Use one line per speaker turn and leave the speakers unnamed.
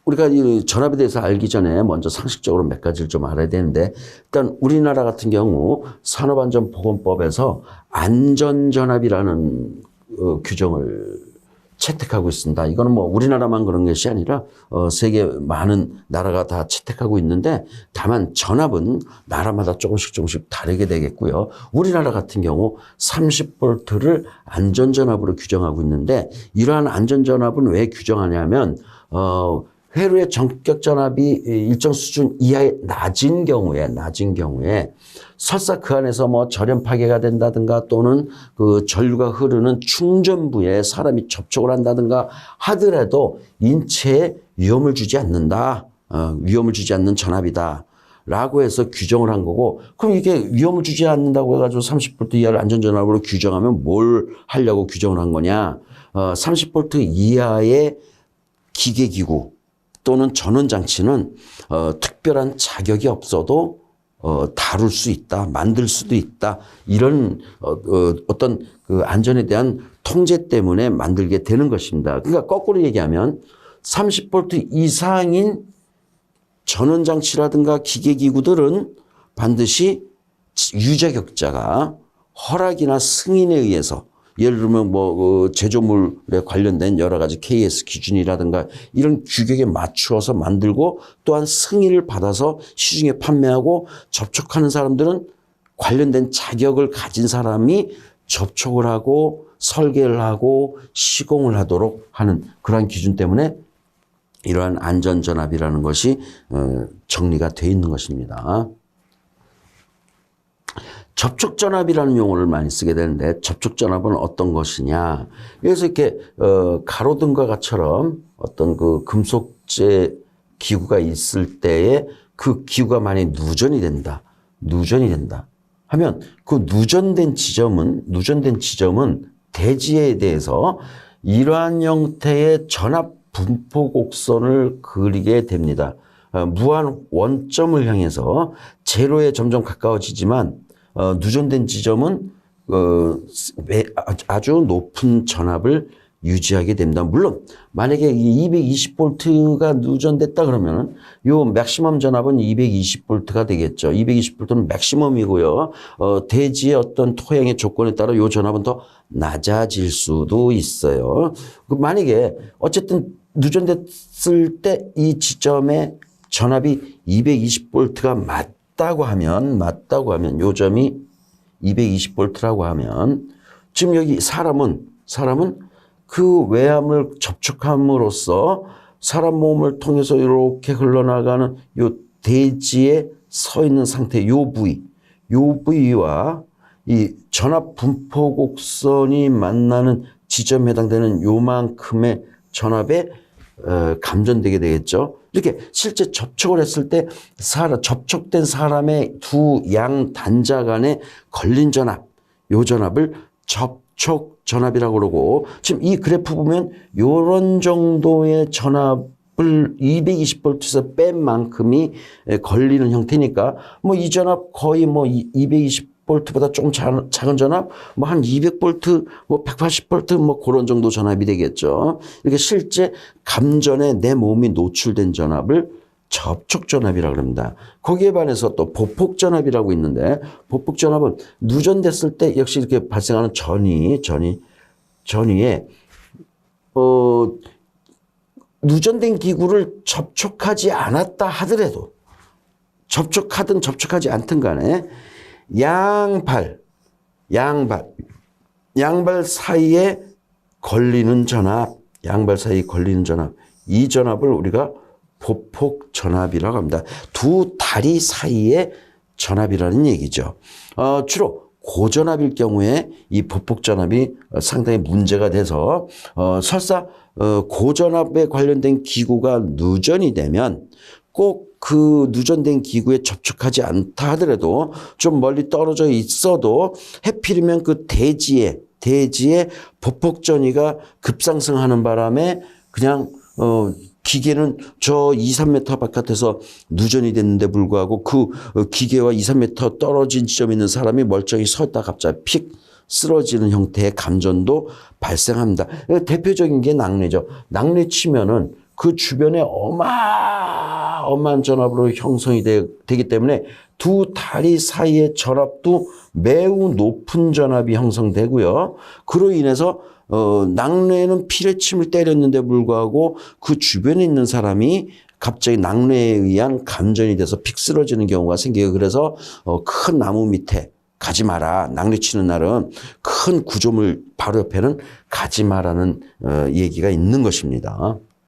우리가 이 전압에 대해서 알기 전에 먼저 상식적으로 몇 가지를 좀 알아야 되는데, 일단 우리나라 같은 경우 산업안전보건법에서 안전전압이라는 규정을 채택하고 있습니다. 이거는 뭐 우리나라만 그런 것이 아니라 세계 많은 나라가 다 채택하고 있는데, 다만 전압은 나라마다 조금씩 다르게 되겠고요. 우리나라 같은 경우 30볼트를 안전전압으로 규정하고 있는데, 이러한 안전전압은 왜 규정하냐면 회로의 전격 전압이 일정 수준 이하의 낮은 경우에 설사 그 안에서 뭐 절연 파괴가 된다든가 또는 그 전류가 흐르는 충전부에 사람이 접촉을 한다든가 하더라도 인체에 위험을 주지 않는다. 위험을 주지 않는 전압이다. 라고 해서 규정을 한 거고, 그럼 이게 위험을 주지 않는다고 해가지고 30볼트 이하를 안전전압으로 규정하면 뭘 하려고 규정을 한 거냐. 30볼트 이하의 기계기구 또는 전원장치는 특별한 자격이 없어도 다룰 수 있다, 만들 수도 있다, 이런 어떤 그 안전에 대한 통제 때문에 만들게 되는 것입니다. 그러니까 거꾸로 얘기하면 30볼트 이상인 전원장치라든가 기계기구들은 반드시 유자격자가 허락이나 승인에 의해서, 예를 들면 뭐 제조물에 관련된 여러 가지 KS 기준이라든가 이런 규격에 맞추어서 만들고, 또한 승인을 받아서 시중에 판매하고, 접촉하는 사람들은 관련된 자격을 가진 사람이 접촉을 하고 설계를 하고 시공을 하도록 하는 그러한 기준 때문에 이러한 안전전압이라는 것이 정리가 되어 있는 것입니다. 접촉전압이라는 용어를 많이 쓰게 되는데, 접촉전압은 어떤 것이냐. 그래서 이렇게 가로등과 같처럼 어떤 그 금속재 기구가 있을 때에 그 기구가 만약에 누전이 된다 하면 그 누전된 지점은 대지에 대해서 이러한 형태의 전압 분포 곡선을 그리게 됩니다. 무한 원점을 향해서 제로에 점점 가까워지지만 누전된 지점은 아주 높은 전압을 유지하게 됩니다. 물론 만약에 220볼트가 누전됐다 그러면 요 맥시멈 전압은 220볼트가 되겠죠. 220볼트는 맥시멈이고요. 대지의 어떤 토양의 조건에 따라 요 전압은 더 낮아질 수도 있어요. 만약에 어쨌든 누전됐을 때 이 지점의 전압이 220볼트가 맞다고 하면 요 점이 220볼트라고 하면, 지금 여기 사람은 그 외암을 접촉함으로써 사람 몸을 통해서 이렇게 흘러나가는 요 대지에 서 있는 상태, 요 부위와 이 전압 분포 곡선이 만나는 지점에 해당되는 요만큼의 전압에 감전되게 되겠죠. 이렇게 실제 접촉을 했을 때 접촉된 사람의 두 양 단자 간에 걸린 전압, 요 전압을 접촉 전압이라고 그러고, 지금 이 그래프 보면 요런 정도의 전압을 220볼트에서 뺀 만큼이 걸리는 형태니까 뭐 이 전압 거의 뭐 220볼트보다 조금 작은 전압, 뭐 한 200볼트, 뭐 180볼트, 뭐 그런 정도 전압이 되겠죠. 이렇게 실제 감전에 내 몸이 노출된 전압을 접촉 전압이라고 합니다. 거기에 반해서 또 보폭 전압이라고 있는데, 보폭 전압은 누전됐을 때 역시 이렇게 발생하는 전위에 누전된 기구를 접촉하지 않았다 하더라도, 접촉하든 접촉하지 않든 간에 양발 사이에 걸리는 전압, 이 전압을 우리가 보폭 전압이라고 합니다. 두 다리 사이의 전압이라는 얘기죠. 주로 고전압일 경우에 이 보폭 전압이 상당히 문제가 돼서 설사 고전압에 관련된 기구가 누전이 되면 꼭 그 누전된 기구에 접촉하지 않다 하더라도 좀 멀리 떨어져 있어도 해필이면 그 대지에 보폭 전위가 급상승하는 바람에 그냥 기계는 저 2, 3m 바깥에서 누전이 됐는데 불구하고 그 기계와 2, 3m 떨어진 지점에 있는 사람이 멀쩡히 서 있다 갑자기 픽 쓰러지는 형태의 감전도 발생합니다. 대표적인 게 낙뢰죠. 낙뢰 치면은 그 주변에 어마어마한 전압으로 형성이 되기 때문에 두 다리 사이의 전압도 매우 높은 전압이 형성되고요. 그로 인해서 낙뢰는 피뢰침을 때렸는데 불구하고 그 주변에 있는 사람이 갑자기 낙뢰에 의한 감전이 돼서 픽 쓰러지는 경우가 생겨요. 그래서 큰 나무 밑에 가지 마라. 낙뢰 치는 날은 큰 구조물 바로 옆에는 가지 마라는 얘기가 있는 것입니다.